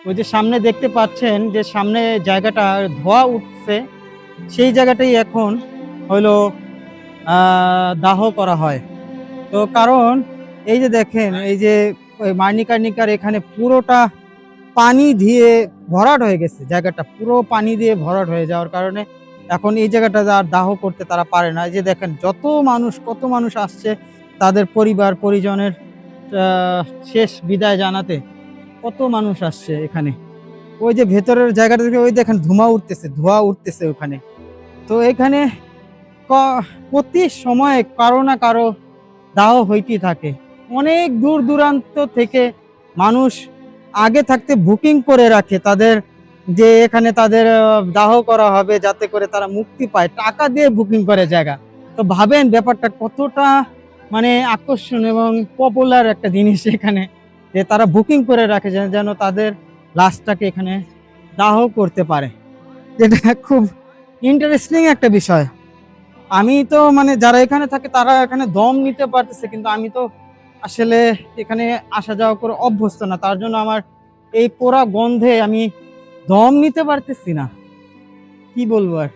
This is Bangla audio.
ওই যে সামনে দেখতে পাচ্ছেন যে সামনে জায়গাটা ধোঁয়া উঠছে, সেই জায়গাটাই এখন হইলো দাহ করা হয়। তো কারণ এই যে দেখেন এই যে ওই মার্নিকার এখানে পুরোটা পানি দিয়ে ভরাট হয়ে গেছে, জায়গাটা পুরো পানি দিয়ে ভরাট হয়ে যাওয়ার কারণে এখন এই জায়গাটা আর দাহ করতে তারা পারে না। এই যে দেখেন যত মানুষ, কত মানুষ আসছে তাদের পরিবার পরিজনের শেষ বিদায় জানাতে, কত মানুষ আসছে এখানে। ওই যে ভেতরের জায়গাটা থেকে ওই দেখেন ধোঁয়া উঠতেছে ওখানে। তো এখানে প্রতি সময়ে কারো না কারো দাহ হইতেই থাকে। অনেক দূর দূরান্ত থেকে মানুষ আগে থাকতে বুকিং করে রাখে তাদের, যে এখানে তাদের দাহ করা হবে যাতে করে তারা মুক্তি পায়, টাকা দিয়ে বুকিং করে জায়গা। তো ভাবেন ব্যাপারটা কতটা মানে আকর্ষণ এবং পপুলার একটা জিনিস এখানে, যে তারা বুকিং করে রাখে যেন তাদের লাশটাকে এখানে দাহ করতে পারে। যেটা খুব ইন্টারেস্টিং একটা বিষয়। আমি তো মানে যারা এখানে থাকে তারা এখানে দম নিতে পারতেছে, কিন্তু আমি তো আসলে এখানে আসা যাওয়া করে অভ্যস্ত না, তার জন্য আমার এই পোড়া গন্ধে আমি দম নিতে পারতেছি না, কি বলবো আর।